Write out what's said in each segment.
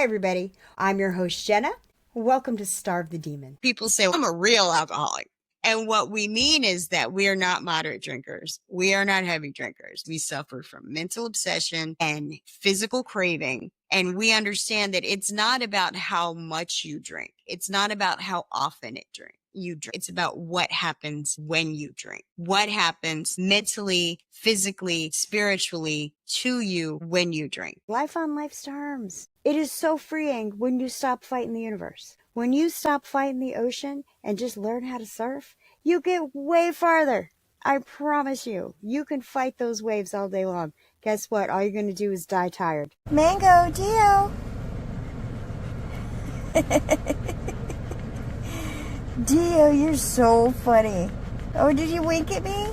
Hi, everybody. I'm your host, Jenna. Welcome to Starve the Demon. People say, I'm a real alcoholic. And what we mean is that we are not moderate drinkers. We are not heavy drinkers. We suffer from mental obsession and physical craving. And we understand that it's not about how much you drink. It's not about how often you drink. It's about what happens when you drink. What happens mentally, physically, spiritually to you when you drink. Life on life's terms. It is so freeing when you stop fighting the universe. When you stop fighting the ocean and just learn how to surf, you get way farther. I promise you, you can fight those waves all day long. Guess what? All you're going to do is die tired. Mango, Dio. Dio, you're so funny. Oh, did you wink at me?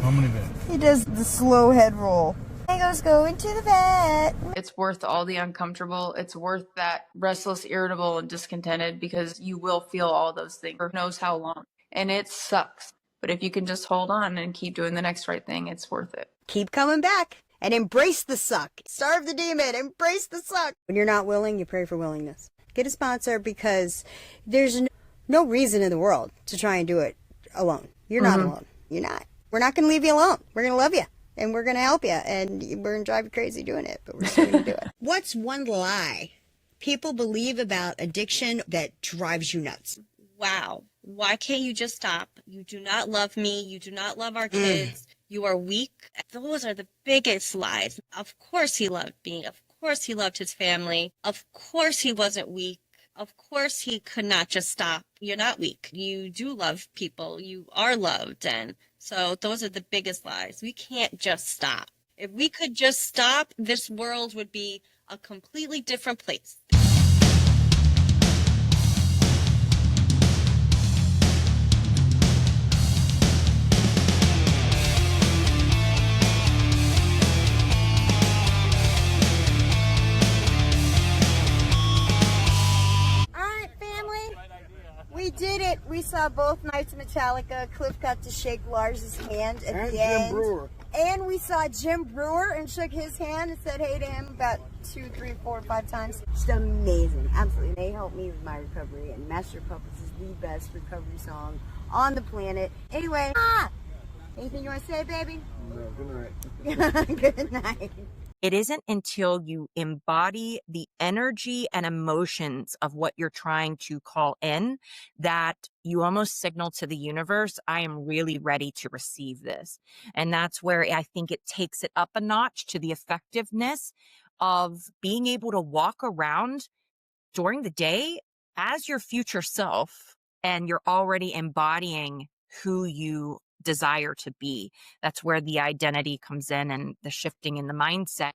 How many beds? He does the slow head roll. Mango's going to the vet. It's worth all the uncomfortable. It's worth that restless, irritable, and discontented, because you will feel all those things for who knows how long. And it sucks. But if you can just hold on and keep doing the next right thing, it's worth it. Keep coming back and embrace the suck. Starve the demon. Embrace the suck. When you're not willing, you pray for willingness. Get a sponsor, because there's no reason in the world to try and do it alone. You're not alone. You're not. We're not going to leave you alone. We're going to love you. And we're going to help you, and we're going to drive you crazy doing it, but we're still going to do it. What's one lie people believe about addiction that drives you nuts? Wow. Why can't you just stop? You do not love me. You do not love our kids. You are weak. Those are the biggest lies. Of course he loved me. Of course he loved his family. Of course he wasn't weak. Of course he could not just stop. You're not weak. You do love people. You are loved. And so those are the biggest lies. We can't just stop. If we could just stop, this world would be a completely different place. We did it. We saw both nights of Metallica. Cliff got to shake Lars's hand at the end. Jim Brewer. And we saw Jim Brewer and shook his hand and said hey to him about 2, 3, 4, 5 times. Just amazing. Absolutely. They helped me with my recovery. And Master of Puppets is the best recovery song on the planet. Anyway, anything you want to say, baby? No, good night. Good night. It isn't until you embody the energy and emotions of what you're trying to call in that you almost signal to the universe, I am really ready to receive this. And that's where I think it takes it up a notch to the effectiveness of being able to walk around during the day as your future self, and you're already embodying who you desire to be. That's where the identity comes in and the shifting in the mindset.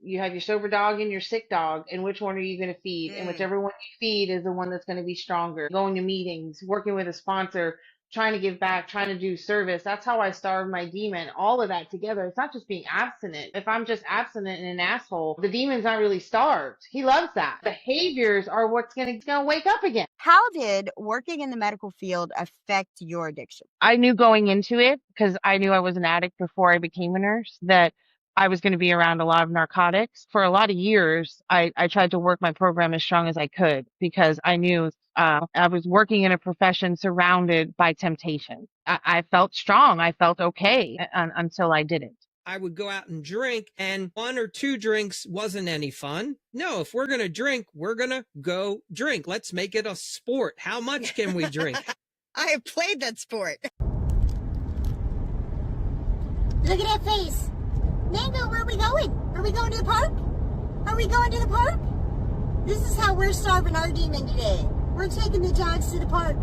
You have your sober dog and your sick dog, and which one are you going to feed? And whichever one you feed is the one that's going to be stronger. Going to meetings, working with a sponsor, trying to give back, trying to do service. That's how I starve my demon. All of that together. It's not just being abstinent. If I'm just abstinent and an asshole, the demon's not really starved. He loves that. Behaviors are what's going to wake up again. How did working in the medical field affect your addiction? I knew going into it, because I knew I was an addict before I became a nurse, that I was going to be around a lot of narcotics. For a lot of years, I tried to work my program as strong as I could, because I knew I was working in a profession surrounded by temptation. I felt strong. I felt okay until I didn't. I would go out and drink, and 1 or 2 drinks wasn't any fun. No, if we're going to drink, we're going to go drink. Let's make it a sport. How much can we drink? I have played that sport. Look at that face. Mango, where are we going? Are we going to the park? Are we going to the park? This is how we're starving our demon today. We're taking the dogs to the park.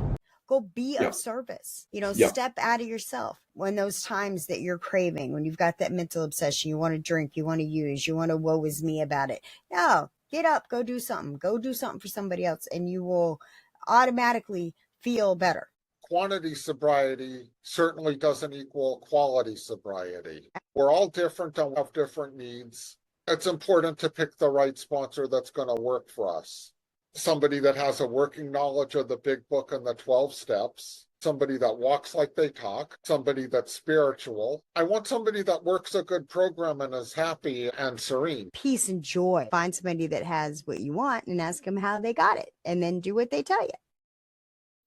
Go be of service. Step out of yourself when those times that you're craving, when you've got that mental obsession, you want to drink, you want to use, you want to woe is me about it. No, get up, go do something. Go do something for somebody else, and you will automatically feel better. quantity sobriety certainly doesn't equal quality sobriety. We're all different and have different needs. It's important to pick the right sponsor that's going to work for us. Somebody that has a working knowledge of the big book and the 12 steps. Somebody that walks like they talk, somebody that's spiritual. I want somebody that works a good program and is happy and serene. Peace and joy. Find somebody that has what you want and ask them how they got it, and then do what they tell you.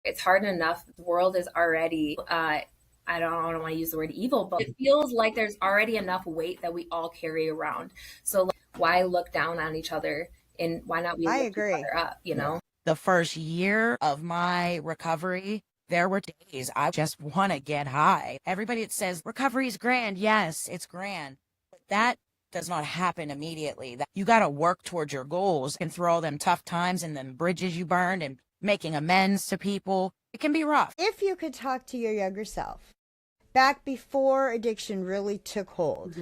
It's hard enough. The world is already, I don't want to use the word evil, but it feels like there's already enough weight that we all carry around. So like, why look down on each other, and why not we lift each other up, you know? The first year of my recovery, there were days I just want to get high. Everybody that says recovery is grand, yes, it's grand. But that does not happen immediately. You got to work towards your goals and through all them tough times and them bridges you burned and making amends to people. It can be rough. If you could talk to your younger self back before addiction really took hold,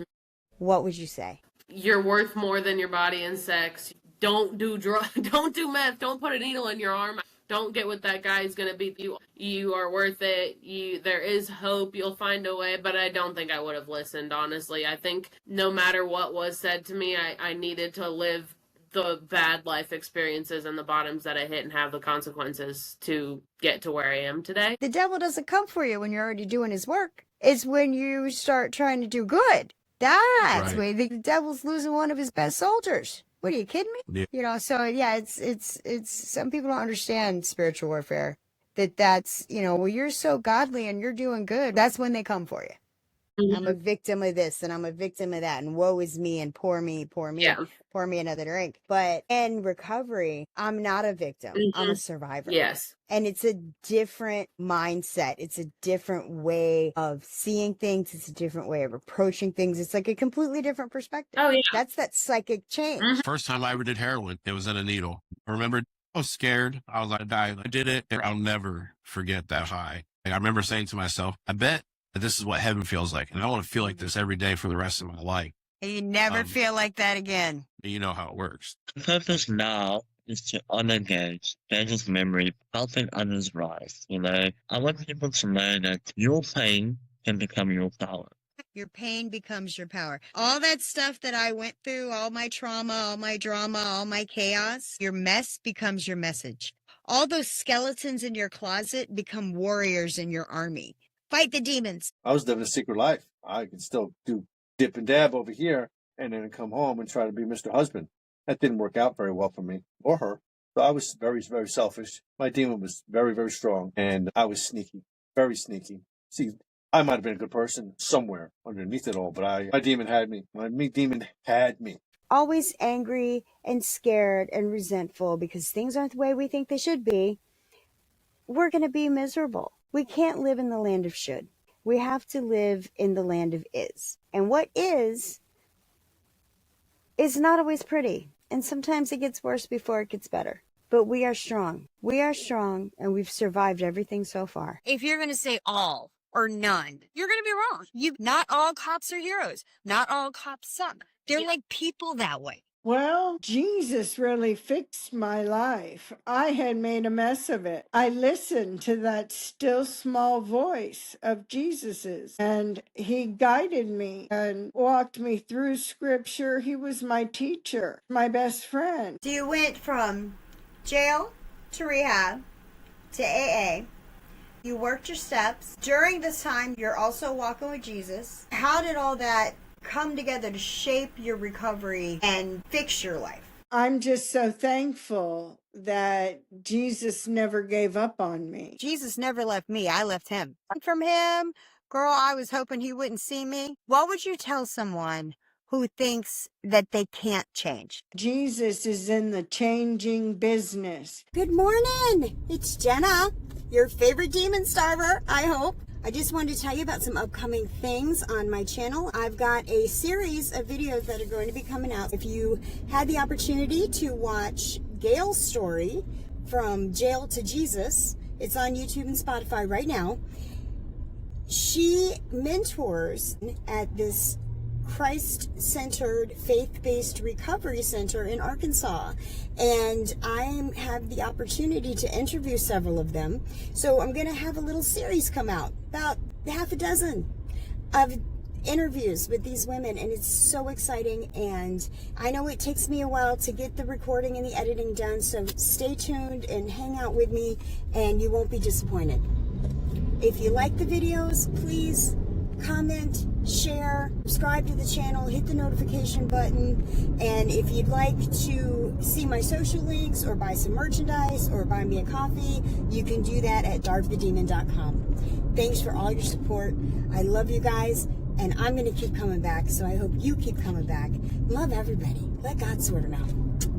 what would you say? You're worth more than your body and sex. Don't do don't do meth. Don't put a needle in your arm. Don't get with that guy who's going to beat you. You are worth it. There is hope. You'll find a way. But I don't think I would have listened, honestly. I think no matter what was said to me, I needed to live the bad life experiences and the bottoms that I hit and have the consequences to get to where I am today. The devil doesn't come for you when you're already doing his work. It's when you start trying to do good. That's Right. when the devil's losing one of his best soldiers. What, are you kidding me? Yeah. You know, so yeah, it's some people don't understand spiritual warfare. That's, you know, well, you're so godly and you're doing good. That's when they come for you. I'm a victim of this and I'm a victim of that and woe is me and poor me, pour me another drink. But in recovery, I'm not a victim. I'm a survivor. Yes. And it's a different mindset. It's a different way of seeing things. It's a different way of approaching things. It's like a completely different perspective. Oh, yeah. That's that psychic change. First time I ever did heroin, it was in a needle. I remember I was scared. I was like, I did it. And I'll never forget that high. Like, I remember saying to myself, I bet that this is what heaven feels like. And I want to feel like this every day for the rest of my life. And you never feel like that again. You know how it works. The purpose now is to unengage dangerous memory, helping others rise. You know, I want people to know that your pain can become your power. Your pain becomes your power. All that stuff that I went through, all my trauma, all my drama, all my chaos, your mess becomes your message. All those skeletons in your closet become warriors in your army. Fight the demons. I was living a secret life. I could still do dip and dab over here and then come home and try to be Mr. Husband. That didn't work out very well for me or her. So I was very, very selfish. My demon was very, very strong, and I was sneaky, very sneaky. See, I might have been a good person somewhere underneath it all, but my demon had me. My demon had me. Always angry and scared and resentful because things aren't the way we think they should be. We're going to be miserable. We can't live in the land of should. We have to live in the land of is. And what is not always pretty. And sometimes it gets worse before it gets better. But we are strong. We are strong, and we've survived everything so far. If you're going to say all or none, you're going to be wrong. Not all cops are heroes. Not all cops suck. They're like people that way. Well, Jesus really fixed my life. I had made a mess of it. I listened to that still small voice of Jesus's, and he guided me and walked me through scripture. He was my teacher, my best friend. So you went from jail to rehab to AA. You worked your steps. During this time, you're also walking with Jesus. How did all that come together to shape your recovery and fix your life? I'm just so thankful that Jesus never gave up on me. Jesus never left me. I left him. From him, girl, I was hoping he wouldn't see me. What would you tell someone who thinks that they can't change? Jesus is in the changing business. Good morning. It's Jenna, your favorite demon starver, I hope. I just wanted to tell you about some upcoming things on my channel. I've got a series of videos that are going to be coming out. If you had the opportunity to watch Gail's story from jail to Jesus, it's on YouTube and Spotify right now. She mentors at this Christ-centered, faith-based recovery center in Arkansas. And I have the opportunity to interview several of them. So I'm going to have a little series come out, about half a dozen of interviews with these women, and it's so exciting. And I know it takes me a while to get the recording and the editing done, so stay tuned and hang out with me, and you won't be disappointed. If you like the videos, please comment, share, subscribe to the channel, hit the notification button, and if you'd like to see my social links or buy some merchandise or buy me a coffee, you can do that at darvthedemon.com. Thanks for all your support. I love you guys, and I'm going to keep coming back, so I hope you keep coming back. Love everybody. Let God sort them out.